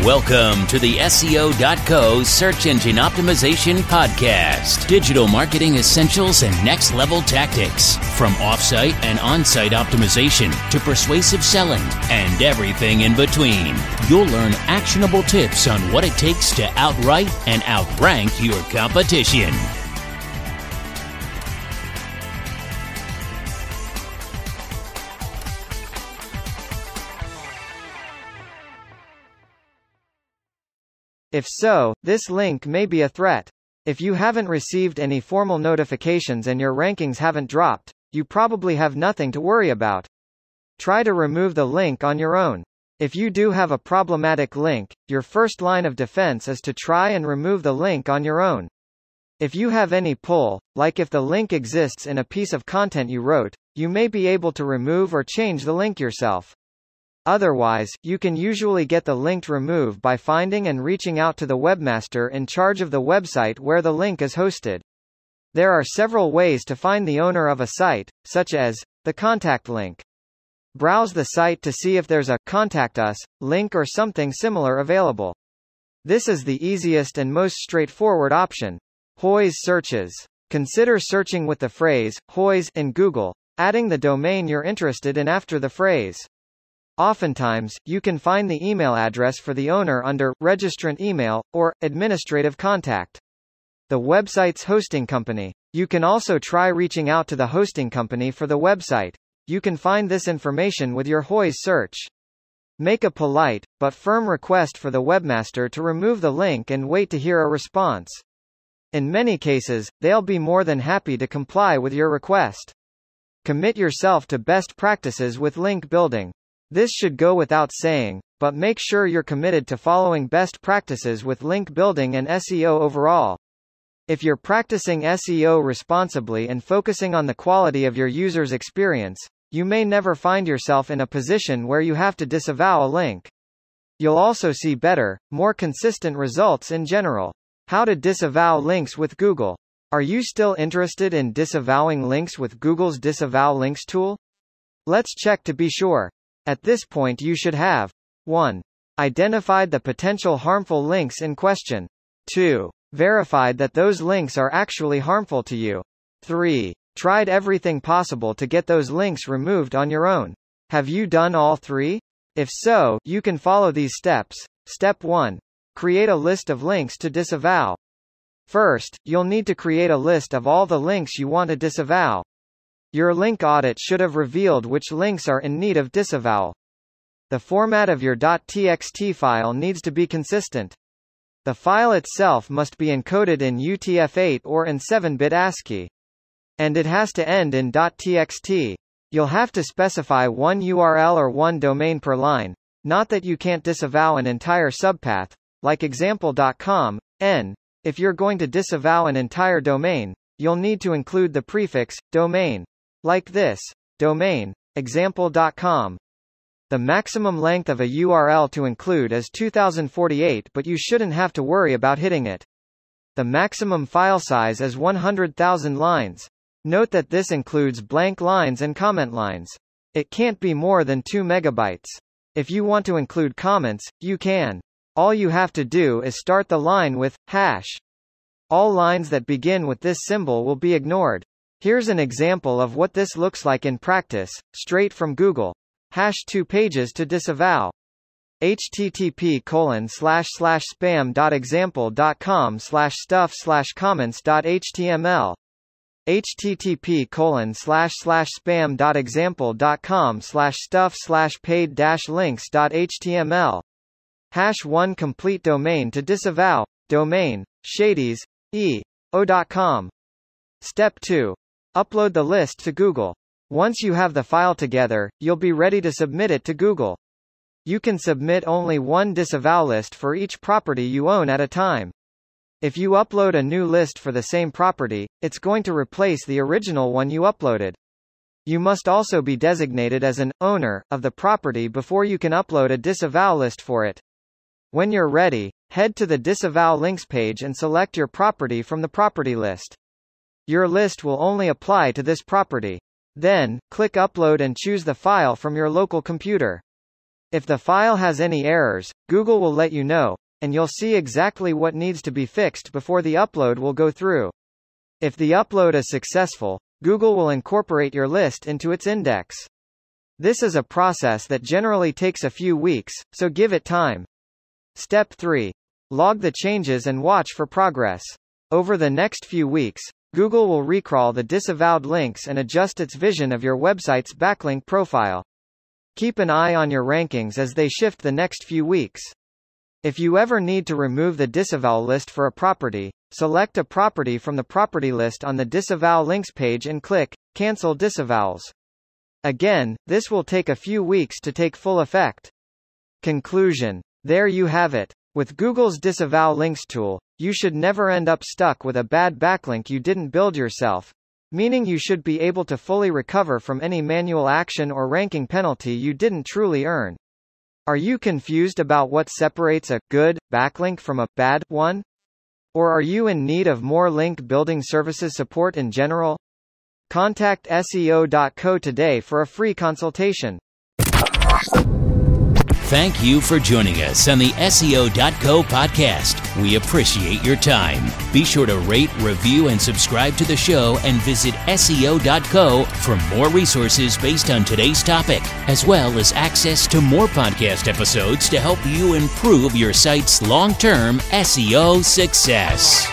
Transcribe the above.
Welcome to the SEO.co Search Engine Optimization Podcast. Digital marketing essentials and next level tactics. From offsite and on-site optimization to persuasive selling and everything in between. You'll learn actionable tips on what it takes to outright and outrank your competition. If so, this link may be a threat. If you haven't received any formal notifications and your rankings haven't dropped, you probably have nothing to worry about. Try to remove the link on your own. If you do have a problematic link, your first line of defense is to try and remove the link on your own. If you have any pull, like if the link exists in a piece of content you wrote, you may be able to remove or change the link yourself. Otherwise, you can usually get the link removed by finding and reaching out to the webmaster in charge of the website where the link is hosted. There are several ways to find the owner of a site, such as the contact link. Browse the site to see if there's a Contact Us link or something similar available. This is the easiest and most straightforward option. Hois searches. Consider searching with the phrase Hois in Google, adding the domain you're interested in after the phrase. Oftentimes, you can find the email address for the owner under Registrant Email or Administrative Contact. The website's hosting company. You can also try reaching out to the hosting company for the website. You can find this information with your Hois search. Make a polite, but firm request for the webmaster to remove the link and wait to hear a response. In many cases, they'll be more than happy to comply with your request. Commit yourself to best practices with link building. This should go without saying, but make sure you're committed to following best practices with link building and SEO overall. If you're practicing SEO responsibly and focusing on the quality of your user's experience, you may never find yourself in a position where you have to disavow a link. You'll also see better, more consistent results in general. How to disavow links with Google. Are you still interested in disavowing links with Google's Disavow Links tool? Let's check to be sure. At this point you should have 1. Identified the potential harmful links in question. 2. Verified that those links are actually harmful to you. 3. Tried everything possible to get those links removed on your own. Have you done all 3? If so, you can follow these steps. Step 1. Create a list of links to disavow. First, you'll need to create a list of all the links you want to disavow. Your link audit should have revealed which links are in need of disavowal. The format of your .txt file needs to be consistent. The file itself must be encoded in UTF-8 or in 7-bit ASCII. And it has to end in .txt. You'll have to specify one URL or one domain per line, not that you can't disavow an entire subpath, like example.com, n. If you're going to disavow an entire domain, you'll need to include the prefix, domain. Like this, domain, example.com. The maximum length of a URL to include is 2048, but you shouldn't have to worry about hitting it. The maximum file size is 100,000 lines. Note that this includes blank lines and comment lines. It can't be more than 2 megabytes. If you want to include comments, you can. All you have to do is start the line with hash. All lines that begin with this symbol will be ignored. Here's an example of what this looks like in practice, straight from Google. #2 pages to disavow. http://spam.example.com/stuff/comments.html. http://spam.example.com/stuff/paid-links.html. #1 complete domain to disavow. Domain, shadys.com. Step 2. Upload the list to Google. Once you have the file together, you'll be ready to submit it to Google. You can submit only one disavow list for each property you own at a time. If you upload a new list for the same property, it's going to replace the original one you uploaded. You must also be designated as an owner of the property before you can upload a disavow list for it. When you're ready, head to the Disavow Links page and select your property from the property list. Your list will only apply to this property. Then, click Upload and choose the file from your local computer. If the file has any errors, Google will let you know, and you'll see exactly what needs to be fixed before the upload will go through. If the upload is successful, Google will incorporate your list into its index. This is a process that generally takes a few weeks, so give it time. Step 3. Log the changes and watch for progress. Over the next few weeks, Google will recrawl the disavowed links and adjust its vision of your website's backlink profile. Keep an eye on your rankings as they shift the next few weeks. If you ever need to remove the disavow list for a property, select a property from the property list on the Disavow Links page and click Cancel Disavowals. Again, this will take a few weeks to take full effect. Conclusion. There you have it. With Google's Disavow Links tool, you should never end up stuck with a bad backlink you didn't build yourself, meaning you should be able to fully recover from any manual action or ranking penalty you didn't truly earn. Are you confused about what separates a good backlink from a bad one? Or are you in need of more link building services support in general? Contact SEO.co today for a free consultation. Thank you for joining us on the SEO.co podcast. We appreciate your time. Be sure to rate, review, and subscribe to the show, and visit SEO.co for more resources based on today's topic, as well as access to more podcast episodes to help you improve your site's long-term SEO success.